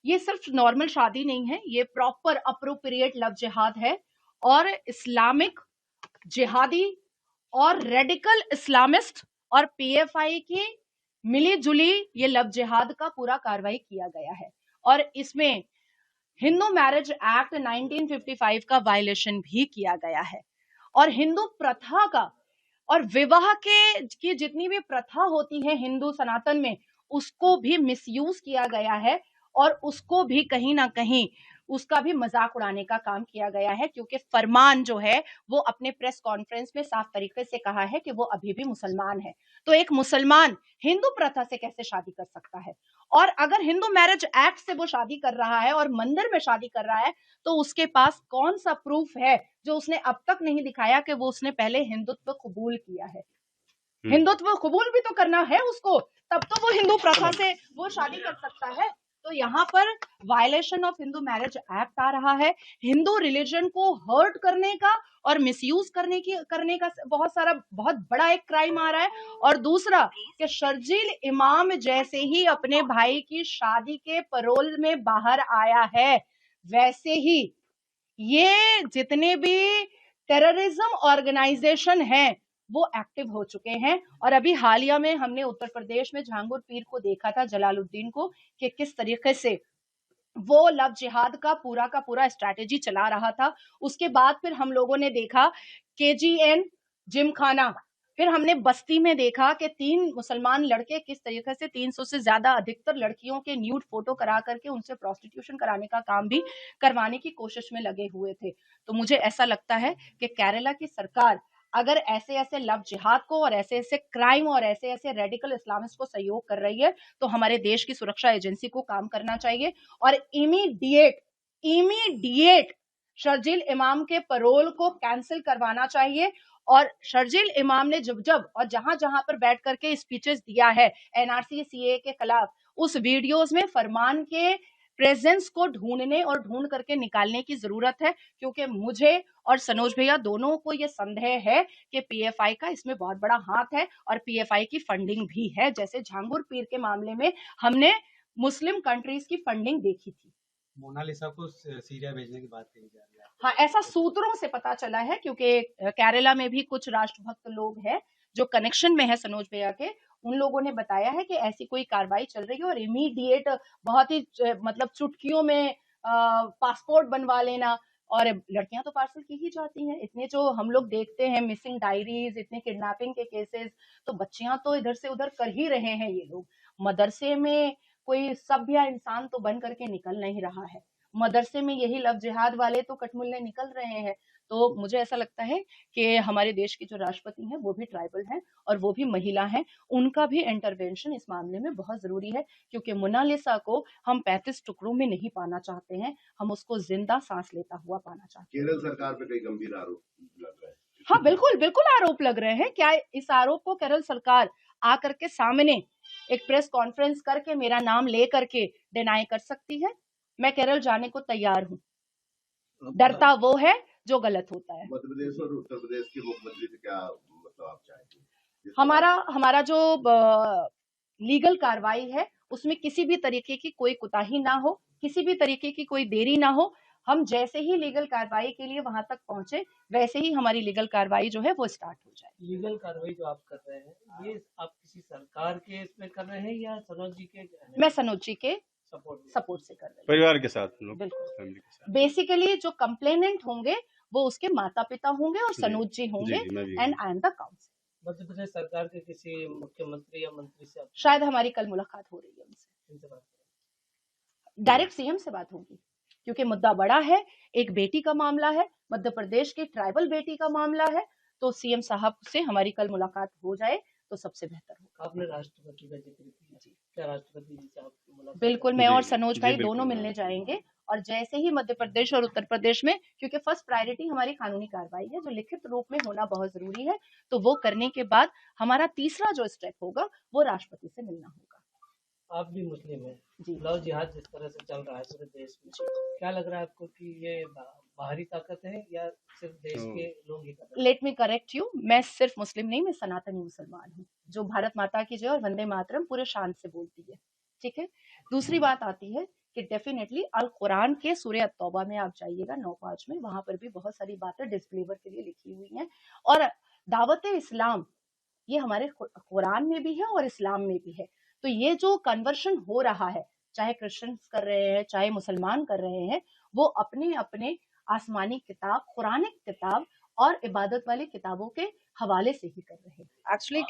ये सिर्फ नॉर्मल शादी नहीं है, ये प्रॉपर अप्रोप्रिएट लव जिहाद है और इस्लामिक जिहादी और रेडिकल इस्लामिस्ट और पीएफआई की मिली जुली ये लव जिहाद का पूरा कार्रवाई किया गया है। और इसमें हिंदू मैरिज एक्ट 1955 का वायलेशन भी किया गया है और हिंदू प्रथा का और विवाह के की जितनी भी प्रथा होती है हिंदू सनातन में, उसको भी मिसयूज किया गया है और उसको भी कहीं ना कहीं उसका भी मजाक उड़ाने का काम किया गया है, क्योंकि फरमान जो है वो अपने प्रेस कॉन्फ्रेंस में साफ तरीके से कहा है कि वो अभी भी मुसलमान है। तो एक मुसलमान हिंदू प्रथा से कैसे शादी कर सकता है? और अगर हिंदू मैरिज एक्ट से वो शादी कर रहा है और मंदिर में शादी कर रहा है, तो उसके पास कौन सा प्रूफ है जो उसने अब तक नहीं दिखाया कि वो उसने पहले हिंदुत्व कबूल किया है? हिंदुत्व कबूल भी तो करना है उसको, तब तो वो हिंदू प्रथा से वो शादी कर सकता है। तो यहाँ पर violation of Hindu marriage act आ रहा है, हिंदू रिलीजन को हर्ट करने का और मिसयूज करने का बहुत बड़ा एक क्राइम आ रहा है। और दूसरा कि शर्जील इमाम जैसे ही अपने भाई की शादी के पैरोल में बाहर आया है, वैसे ही ये जितने भी टेररिज्म ऑर्गेनाइजेशन हैं वो एक्टिव हो चुके हैं। और अभी हालिया में हमने उत्तर प्रदेश में झांगुर पीर को देखा था, जलालुद्दीन को, कि किस तरीके से वो लव जिहाद का पूरा स्ट्रैटेजी चला रहा था। उसके बाद फिर हम लोगों ने देखा केजीएन जिमखाना, फिर हमने बस्ती में देखा कि 3 मुसलमान लड़के किस तरीके से 300 से ज्यादा अधिकतर लड़कियों के न्यूड फोटो करा करके उनसे प्रोस्टिट्यूशन कराने का काम भी करवाने की कोशिश में लगे हुए थे। तो मुझे ऐसा लगता है कि केरला की सरकार अगर ऐसे ऐसे लव जिहाद को और ऐसे ऐसे क्राइम और ऐसे ऐसे रेडिकल इस्लामिस्ट को सहयोग कर रही है, तो हमारे देश की सुरक्षा एजेंसी को काम करना चाहिए और इमीडिएट शर्जील इमाम के पैरोल को कैंसिल करवाना चाहिए। और शर्जील इमाम ने जब और जहां जहां पर बैठ करके स्पीचेस दिया है एनआरसी सीए के खिलाफ, उस वीडियोस में फरमान के प्रेजेंस को ढूंढने और ढूंढ करके निकालने की जरूरत है, क्योंकि मुझे और सनोज भैया दोनों को यह संदेह है कि पीएफआई का इसमें बहुत बड़ा हाथ है और पीएफआई की फंडिंग भी है, जैसे झांगुर पीर के मामले में हमने मुस्लिम कंट्रीज की फंडिंग देखी थी। मोनालिसा को सीरिया भेजने की बात कही जा रही है। हाँ, ऐसा सूत्रों से पता चला है, क्योंकि केरला में भी कुछ राष्ट्रभक्त लोग हैं जो कनेक्शन में है सनोज भैया के, उन लोगों ने बताया है कि ऐसी कोई कार्रवाई चल रही है और इमीडिएट बहुत ही मतलब चुटकियों में पासपोर्ट बनवा लेना। और लड़कियां तो पार्सल की ही जाती हैं, इतने जो हम लोग देखते हैं मिसिंग डायरीज, इतने किडनैपिंग के केसेस, तो बच्चियां तो इधर से उधर कर ही रहे हैं ये लोग। मदरसे में कोई सभ्य इंसान तो बन करके निकल नहीं रहा है, मदरसे में यही लव जिहाद वाले तो कटमुल्ले निकल रहे हैं। तो मुझे ऐसा लगता है कि हमारे देश की जो राष्ट्रपति हैं वो भी ट्राइबल हैं और वो भी महिला हैं, उनका भी इंटरवेंशन इस मामले में बहुत जरूरी है, क्योंकि मोनालिसा को हम 35 टुकड़ों में नहीं पाना चाहते हैं, हम उसको जिंदा सांस लेता हुआ पाना चाहते हैं। केरल सरकार पे कई गंभीर आरोप लग रहे हैं। हाँ, बिल्कुल आरोप लग रहे हैं। क्या इस आरोप को केरल सरकार आकर के सामने एक प्रेस कॉन्फ्रेंस करके मेरा नाम ले करके डिनाई कर सकती है? मैं केरल जाने को तैयार हूँ। डरता वो है जो गलत होता है। मध्य प्रदेश और उत्तर प्रदेश के मुख्यमंत्री से क्या मतलब आप चाहेंगे? हमारा जो लीगल कार्रवाई है उसमें किसी भी तरीके की कोई कुताही ना हो, किसी भी तरीके की कोई देरी ना हो। हम जैसे ही लीगल कार्रवाई के लिए वहां तक पहुंचे, वैसे ही हमारी लीगल कार्रवाई जो है वो स्टार्ट हो जाए। लीगल कार्रवाई जो आप कर रहे हैं, ये आप किसी सरकार के इसमें कर रहे हैं या सनोज जी के? मैं सनोज जी के सपोर्ट से कर रही हूँ, परिवार के साथ, बिल्कुल। बेसिकली जो कंप्लेनेंट होंगे वो उसके माता पिता होंगे और सनोज जी होंगे and I am the counsel. Madhya Pradesh सरकार के किसी मुख्यमंत्री या मंत्री से शायद हमारी कल मुलाकात हो रही है उनसे, डायरेक्ट सीएम से बात होगी, क्योंकि मुद्दा बड़ा है, एक बेटी का मामला है, मध्य प्रदेश की ट्राइबल बेटी का मामला है, तो सीएम साहब से हमारी कल मुलाकात हो जाए तो सबसे बेहतर होगा। आपने राष्ट्रपति का जिक्र किया जी, क्या राष्ट्रपति जी से आपकी मुलाकात? बिल्कुल, मैं और सनोज भाई दोनों मिलने जाएंगे और जैसे ही मध्य प्रदेश और उत्तर प्रदेश में, क्योंकि फर्स्ट प्रायोरिटी हमारी कानूनी कार्रवाई है जो लिखित रूप में होना बहुत जरूरी है, तो वो करने के बाद हमारा तीसरा जो स्टेप होगा वो राष्ट्रपति से मिलना होगा। आप भी मुस्लिम हैं जी, लव जिहाद जिस तरह से चल रहा है पूरे देश में, क्या लग रहा है आपको कि ये बाहरी ताकत है या सिर्फ देश के लोग ही? लेट मी करेक्ट यू, मैं सिर्फ मुस्लिम नहीं, मैं सनातनी मुसलमान हूँ जो भारत माता की जय और वंदे मातरम पूरे शान से बोलती है, ठीक है। दूसरी बात आती है कि डेफिनेटली अल कुरान के सूरह तौबा में आप जाइएगा 9:5 में, वहां पर भी बहुत सारी बातें डिसबिलीवर के लिए लिखी हुई हैं। और दावत इस्लाम ये हमारे कुरान में भी है और इस्लाम में भी है। तो ये जो कन्वर्शन हो रहा है, चाहे क्रिश्चियंस कर रहे हैं चाहे मुसलमान कर रहे हैं, वो अपने अपने आसमानी किताब, कुरानिक किताब और इबादत वाली किताबों के हवाले से ही कर रहे हैं। एक्चुअली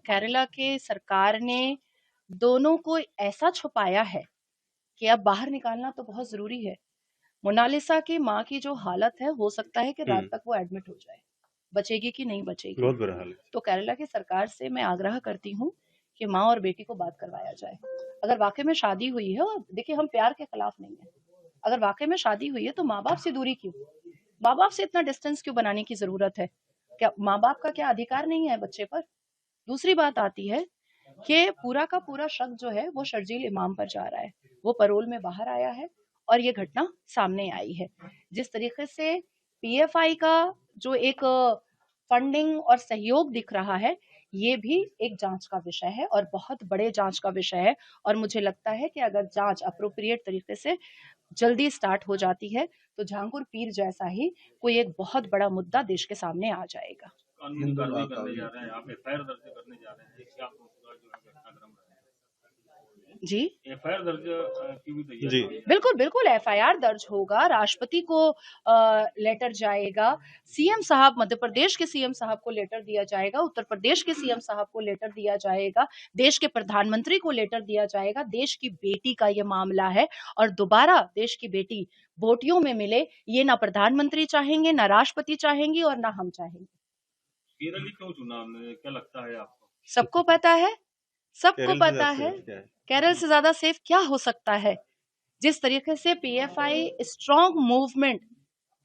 केरला के सरकार ने दोनों को ऐसा छुपाया है कि अब बाहर निकालना तो बहुत जरूरी है। मोनालिसा की माँ की जो हालत है, हो सकता है कि रात तक वो एडमिट हो जाए, बचेगी कि नहीं बचेगी, बहुत बुरा हाल है। तो केरला की सरकार से मैं आग्रह करती हूँ कि माँ और बेटी को बात करवाया जाए। अगर वाकई में शादी हुई है, और देखिए हम प्यार के खिलाफ नहीं है, अगर वाकई में शादी हुई है तो माँ बाप से दूरी क्यों, माँ बाप से इतना डिस्टेंस क्यों बनाने की जरूरत है? क्या माँ बाप का क्या अधिकार नहीं है बच्चे पर? दूसरी बात आती है कि पूरा का पूरा शक जो है वो शर्जील इमाम पर जा रहा है। वो परोल में बाहर आया है और ये घटना सामने आई है। जिस तरीके से पीएफआई का जो एक फंडिंग और सहयोग दिख रहा है, ये भी एक जांच का विषय है और बहुत बड़े जांच का विषय है। और मुझे लगता है कि अगर जांच अप्रोप्रिएट तरीके से जल्दी स्टार्ट हो जाती है तो झांकुर पीर जैसा ही कोई एक बहुत बड़ा मुद्दा देश के सामने आ जाएगा। कानूनी कार्रवाई करने जा रहे हैं, आप एफआईआर दर्ज करने जा रहे हैं, क्या आपका जो है घटनाक्रम रहा है? जी, एफआईआर दर्ज की भी तैयारी जी है? बिल्कुल बिल्कुल एफआईआर दर्ज होगा, राष्ट्रपति को लेटर जाएगा, सीएम साहब, मध्य प्रदेश के सीएम साहब को लेटर दिया जाएगा, उत्तर प्रदेश के सीएम साहब को लेटर दिया जाएगा, देश के प्रधानमंत्री को लेटर दिया जाएगा। देश की बेटी का ये मामला है और दोबारा देश की बेटी बोटियों में मिले, ये ना प्रधानमंत्री चाहेंगे, ना राष्ट्रपति चाहेंगी और ना हम चाहेंगे। केरल ही क्यों चुना हमने, क्या लगता है आपको? सबको पता है, सबको केरल से पता ज्यादा है, सेफ क्या है? केरल से ज्यादा सेफ क्या हो सकता है? जिस तरीके से पीएफआई स्ट्रॉन्ग मूवमेंट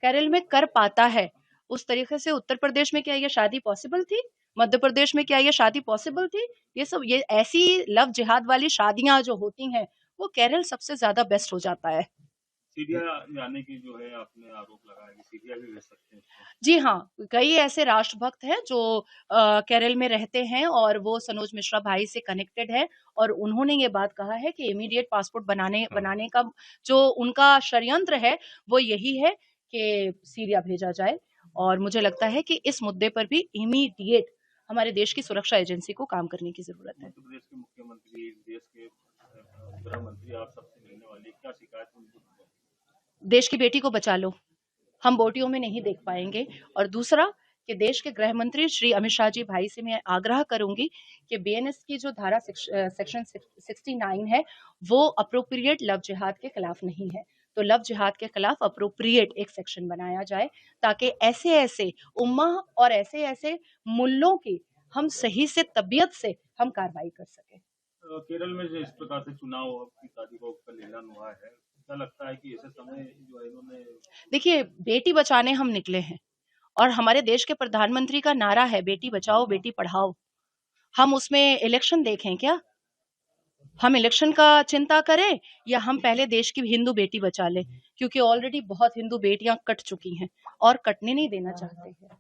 केरल में कर पाता है, उस तरीके से उत्तर प्रदेश में क्या ये शादी पॉसिबल थी? मध्य प्रदेश में क्या ये शादी पॉसिबल थी? ये सब, ये ऐसी लव जिहाद वाली शादियां जो होती हैं, वो केरल सबसे ज्यादा बेस्ट हो जाता है। सीरिया जाने की जो है आपने आरोप लगाया कि सीरिया भी भेज सकते हैं उसको। जी हाँ, कई ऐसे राष्ट्रभक्त हैं जो केरल में रहते हैं और वो सनोज मिश्रा भाई से कनेक्टेड है और उन्होंने ये बात कहा है कि इमीडिएट पासपोर्ट बनाने का जो उनका षड्यंत्र है वो यही है कि सीरिया भेजा जाए। और मुझे लगता है कि इस मुद्दे पर भी इमीडिएट हमारे देश की सुरक्षा एजेंसी को काम करने की जरूरत है। मध्य प्रदेश के मुख्यमंत्री, देश के गृह मंत्री आप सबसे मिलने वाली, क्या शिकायत उनको? देश की बेटी को बचा लो, हम बोटियों में नहीं देख पाएंगे। और दूसरा कि देश के गृह मंत्री श्री अमित शाह जी भाई से मैं आग्रह करूंगी कि बीएनएस की जो धारा सेक्शन 69 है वो अप्रोप्रिएट लव जिहाद के खिलाफ नहीं है, तो लव जिहाद के खिलाफ अप्रोप्रिएट एक सेक्शन बनाया जाए ताकि ऐसे ऐसे उम्मा और ऐसे ऐसे मुल्लों की हम सही से तबीयत से हम कार्रवाई कर सकें। केरल में जो इस प्रकार से चुनाव की तारीख को कल ऐलान हुआ है, क्या लगता है कि ऐसे समय जो है इन्होंने? देखिए, बेटी बचाने हम निकले हैं और हमारे देश के प्रधानमंत्री का नारा है बेटी बचाओ बेटी पढ़ाओ। हम उसमें इलेक्शन देखें क्या? हम इलेक्शन का चिंता करें या हम पहले देश की हिंदू बेटी बचा लें, क्योंकि ऑलरेडी बहुत हिंदू बेटियां कट चुकी हैं और कटने नहीं देना चाहते हैं।